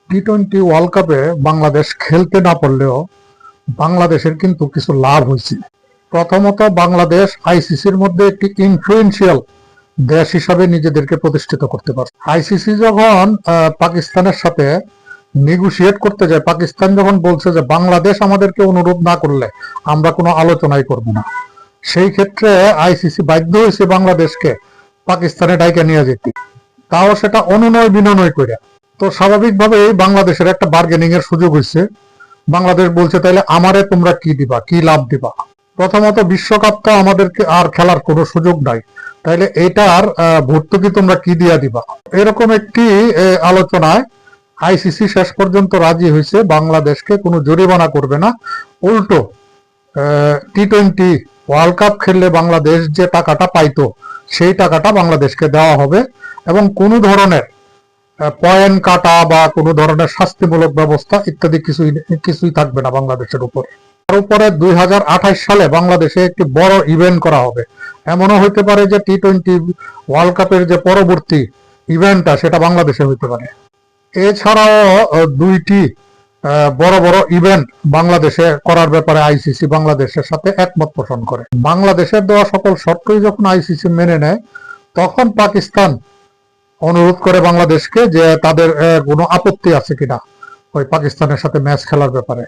টি-20 world কাপে বাংলাদেশ খেলতে না পারলেও বাংলাদেশের কিন্তু কিছু লাভ হয়েছে। প্রথমত, বাংলাদেশ আইসিসির মধ্যে একটি ইনফ্লুয়েন্সিয়াল দেশ হিসাবে নিজেদেরকে প্রতিষ্ঠিত করতে পারছে। আইসিসি যখন পাকিস্তানের সাথে নেগোশিয়েট করতে যায়, পাকিস্তান যখন বলছে যে বাংলাদেশ আমাদেরকে অনুরোধ না করলে আমরা কোনো আলোচনাই করব না, সেই ক্ষেত্রে আইসিসি বাধ্য হয়েছে বাংলাদেশকে পাকিস্তানে ডাইকা নিয়ে যেতে, তাও সেটা অনুনয় বিনয় করে। তো স্বাভাবিকভাবেই বাংলাদেশের একটা বার্গেনিং এর সুযোগ হয়েছে। বাংলাদেশ বলছে তাইলে আমারে তোমরা কি দিবা, কি লাভ দিবা? প্রথমত, বিশ্বকাপটা আমাদেরকে আর খেলার কোনো সুযোগ নাই, তাইলে এটার ভর্তুকি তোমরা কি দিয়া দিবা? এরকম একটি আলোচনায় আইসিসি শেষ পর্যন্ত রাজি হয়েছে, বাংলাদেশকে কোনো জরিমানা করবে না, উল্টো টি-20 ওয়ার্ল্ড কাপ খেললে বাংলাদেশ যে টাকাটা পাইতো সেই টাকাটা বাংলাদেশকে দেওয়া হবে এবং কোনো ধরনের পয়েন্ট কাটা বা কোনো ধরনের শাস্তিমূলক ব্যবস্থা ইত্যাদি কিছুই থাকবে না বাংলাদেশের উপর। তার উপরে 2028 সালে বাংলাদেশে একটি বড় ইভেন্ট করা হবে। এমনও হইতে পারে যে টি-20 ওয়ার্ল্ড কাপের যে পরবর্তী ইভেন্টটা সেটা বাংলাদেশে হইতে পারে। এছাড়াও দুইটি বড় বড় ইভেন্ট বাংলাদেশে করার ব্যাপারে আইসিসি বাংলাদেশের সাথে একমত পোষণ করে। বাংলাদেশের দেওয়া সকল শর্তই যখন আইসিসি মেনে নেয়, তখন পাকিস্তান অনুরোধ করে বাংলাদেশকে যে তাদের কোনো আপত্তি আছে কিনা ওই পাকিস্তানের সাথে ম্যাচ খেলার ব্যাপারে।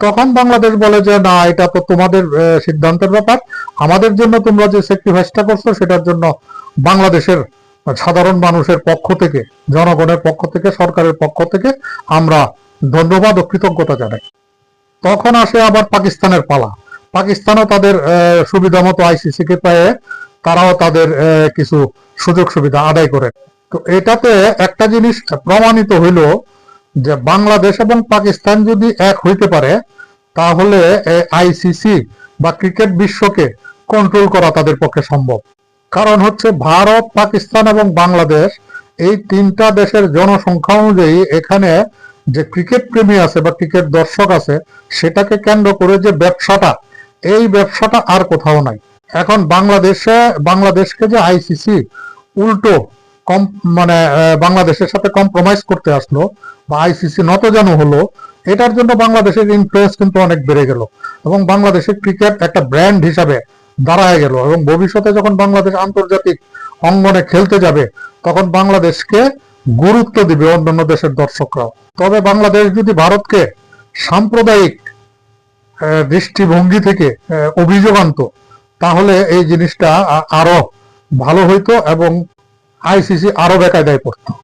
তখন বাংলাদেশ বলে যে না, এটা তো তোমাদের সিদ্ধান্তের ব্যাপার, আমাদের জন্য তোমরা যে স্যাক্রিফাইসটা করছো সেটার জন্য বাংলাদেশের সাধারণ মানুষের পক্ষ থেকে, জনগণের পক্ষ থেকে, সরকারের পক্ষ থেকে আমরা ধন্যবাদ ও কৃতজ্ঞতা জানাই। তখন আসে আবার পাকিস্তানের পালা। পাকিস্তানও তাদের সুবিধা মতো আইসিসি কে পেয়ে তারাও তাদের কিছু সুযোগ সুবিধা আদায় করে। তো এটাতে একটা জিনিস প্রমাণিত হইল যে বাংলাদেশ এবং পাকিস্তান যদি এক হইতে পারে, তাহলে আইসিসি বা ক্রিকেট বিশ্বকে কন্ট্রোল করা তাদের পক্ষে সম্ভব। কারণ হচ্ছে ভারত, পাকিস্তান এবং বাংলাদেশ, এই তিনটা দেশের জনসংখ্যা অনুযায়ী এখানে যে ক্রিকেট প্রেমী আছে বা ক্রিকেট দর্শক আছে, সেটাকে কেন্দ্র করে যে ব্যবসাটা, এই ব্যবসাটা আর কোথাও নাই। এখন বাংলাদেশকে যে আইসিসি উল্টো বাংলাদেশের সাথে কম্প্রোমাইজ করতে আসলো বা আইসিসি নতজানু হলো, এটার জন্য বাংলাদেশের ইনফ্লুয়েন্স কিন্তু অনেক বেড়ে গেল এবং বাংলাদেশের ক্রিকেট একটা ব্র্যান্ড হিসাবে দাঁড়ায় গেল। এবং ভবিষ্যতে যখন বাংলাদেশ আন্তর্জাতিক অঙ্গনে খেলতে যাবে, তখন বাংলাদেশকে গুরুত্ব দিবে অন্যান্য দেশের দর্শকরাও। তবে বাংলাদেশ যদি ভারতকে সাম্প্রদায়িক দৃষ্টিভঙ্গি থেকে অভিযোগ আনতো, তাহলে এই জিনিসটা আরো ভালো হইতো এবং আইসিসি আরো বেকায়দায় পড়তো।